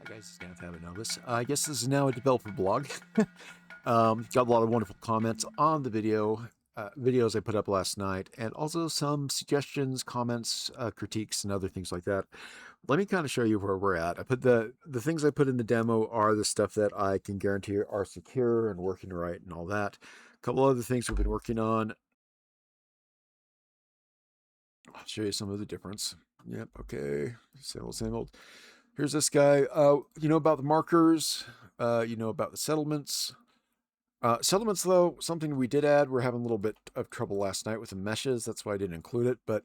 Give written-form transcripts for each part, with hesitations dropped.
Hi guys, it's Dan Fabin Novus. I guess this is now a developer blog. Got a lot of wonderful comments on the videos I put up last night, and also some suggestions, comments, critiques, and other things like that. Let me kind of show you where we're at. I put the things I put in the demo are the stuff that I can guarantee are secure and working right and all that. A couple other things we've been working on. I'll show you some of the difference. Yep, okay. Same old. Here's this guy. You know about the markers. You know about the settlements. Settlements, though, something we did add. We're having a little bit of trouble last night with the meshes. That's why I didn't include it. But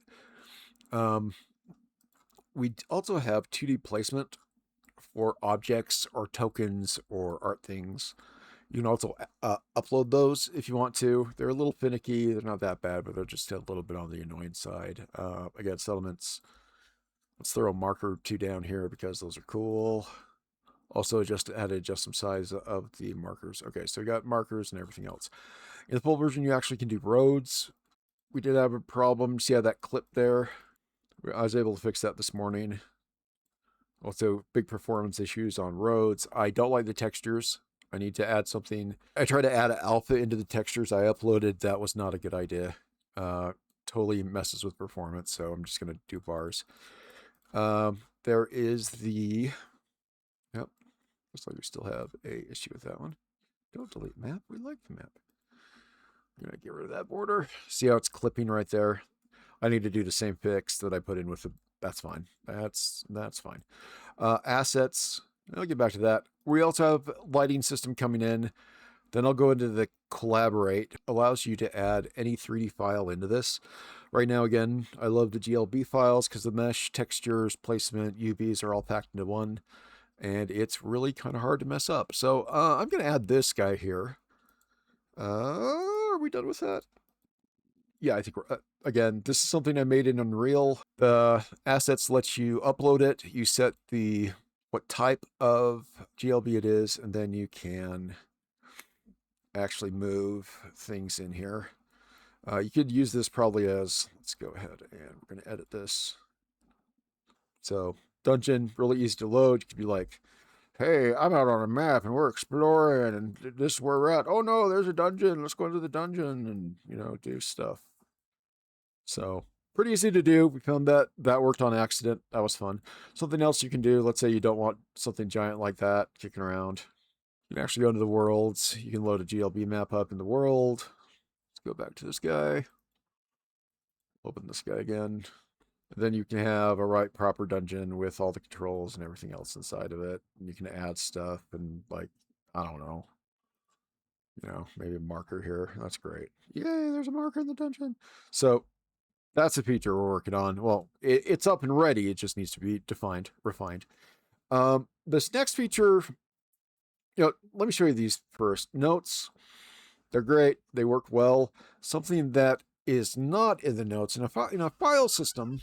we also have 2D placement for objects or tokens or art things. You can also upload those if you want to. They're a little finicky. They're not that bad, but they're just a little bit on the annoying side. Again, settlements. Let's throw a marker 2 down here because those are cool. Also, just adjust some size of the markers. Okay, so we got markers and everything else. In the full version, you actually can do roads. We did have a problem. See how that clip there? I was able to fix that this morning. Also, big performance issues on roads. I don't like the textures. I need to add something. I tried to add an alpha into the textures I uploaded. That was not a good idea. Totally messes with performance, so I'm just going to do bars. There is the... Yep. Looks like we still have a issue with that one. Don't delete map. We like the map. I'm going to get rid of that border. See how it's clipping right there? I need to do the same fix that I put in with the... That's fine. That's fine. Assets. I'll get back to that. We also have lighting system coming in. Then I'll go into the collaborate. Allows you to add any 3D file into this. Right now, again, I love the GLB files because the mesh, textures, placement, UVs are all packed into one. And it's really kind of hard to mess up. So I'm going to add this guy here. Are we done with that? Yeah, I think we're... again, this is something I made in Unreal. The assets lets you upload it. You set the what type of GLB it is, and then you can actually move things in here. You could use this probably as... Let's go ahead and we're going to edit this. So dungeon, really easy to load. You could be like, hey, I'm out on a map and we're exploring and this is where we're at. Oh no, there's a dungeon. Let's go into the dungeon and, you know, do stuff. So pretty easy to do. We found that worked on accident. That was fun. Something else you can do, let's say you don't want something giant like that kicking around. You can actually go into the worlds. You can load a GLB map up in the world. Let's go back to this guy. Open this guy again. Then you can have a right proper dungeon with all the controls and everything else inside of it. And you can add stuff and, like, I don't know, you know, maybe a marker here. That's great. Yay, there's a marker in the dungeon. So that's a feature we're working on. Well, it's up and ready. It just needs to be refined. This next feature, you know, let me show you these first. Notes, they're great. They work well. Something that is not in the notes in a file system.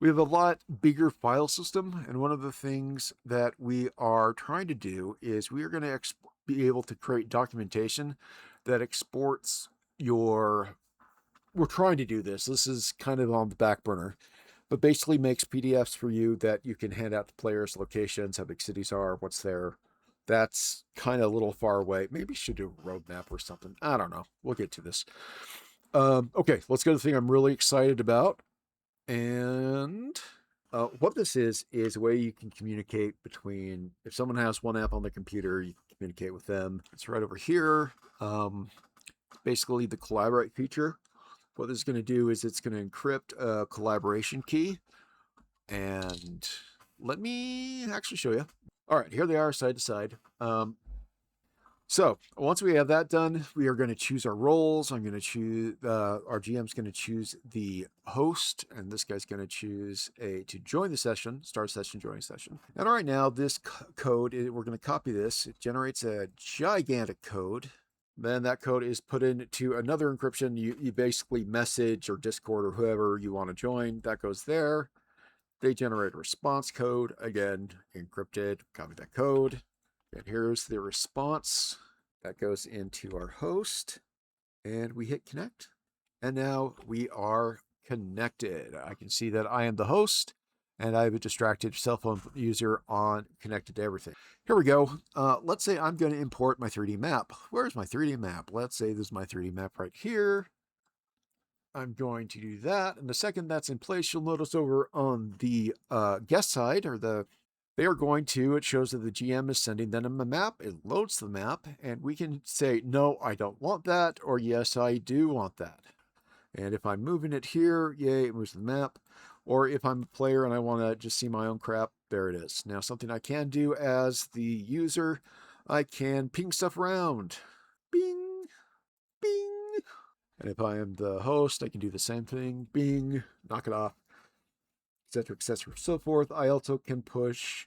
We have a lot bigger file system, and one of the things that we are trying to do is we are going to be able to create documentation that exports your... We're trying to do this. This is kind of on the back burner, but basically makes PDFs for you that you can hand out to players, locations, how big cities are, what's there. That's kind of a little far away. Maybe should do a roadmap or something. I don't know. We'll get to this. Okay, let's go to the thing I'm really excited about. And what this is a way you can communicate between... If someone has one app on their computer, you can communicate with them. It's right over here. Basically, the collaborate feature. What this is going to do is it's going to encrypt a collaboration key. And let me actually show you. All right, here they are side to side. So once we have that done, we are going to choose our roles. I'm going to choose, our GM's going to choose the host, and this guy's going to choose to join the session, start session, join session. And right now, this code, we're going to copy this. It generates a gigantic code. Then that code is put into another encryption. You basically message or Discord or whoever you want to join. That goes there. They generate a response code. Again, encrypted. Copy that code. And here's the response that goes into our host, and we hit connect. And now we are connected. I can see that I am the host, and I have a distracted cell phone user on connected to everything. Here we go. Let's say I'm going to import my 3D map. Where's my 3D map? Let's say this is my 3D map right here. I'm going to do that. And the second that's in place, you'll notice over on the guest side, or they are going to, it shows that the GM is sending them a map. It loads the map, and we can say, no, I don't want that, or yes, I do want that. And if I'm moving it here, yay, it moves the map. Or if I'm a player and I want to just see my own crap, there it is. Now, something I can do as the user, I can ping stuff around. Bing, bing. And if I am the host, I can do the same thing. Bing, knock it off, etc., so forth. I also can push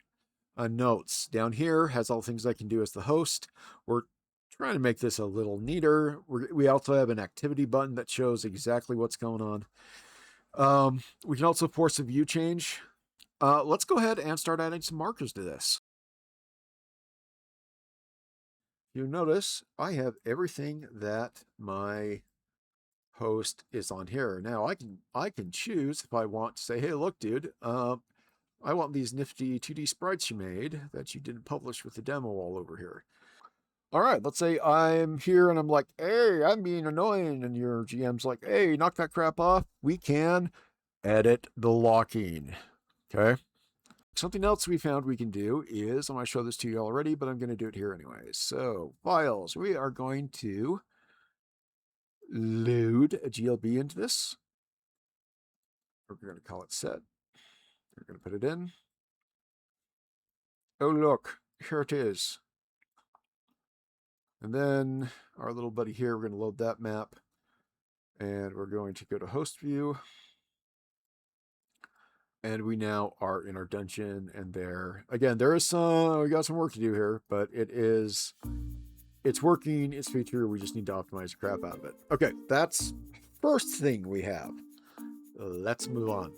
notes. Down here has all the things I can do as the host. We're trying to make this a little neater. We also have an activity button that shows exactly what's going on. We can also force a view change. Let's go ahead and start adding some markers to this. You notice I have everything that my host is on here. Now I can choose if I want to say, hey, look, dude, I want these nifty 2D sprites you made that you didn't publish with the demo all over here. All right, let's say I'm here and I'm like, hey, I'm being annoying. And your GM's like, hey, knock that crap off. We can edit the locking. Okay. Something else we found we can do is, I'm going to show this to you already, but I'm going to do it here anyways. So files, we are going to load a GLB into this. We're going to call it set. We're going to put it in. Oh, look, here it is. And then our little buddy here, we're going to load that map. And we're going to go to host view. And we now are in our dungeon, and there, again, we got some work to do here, but it's working, it's feature, we just need to optimize the crap out of it. Okay, that's first thing we have. Let's move on.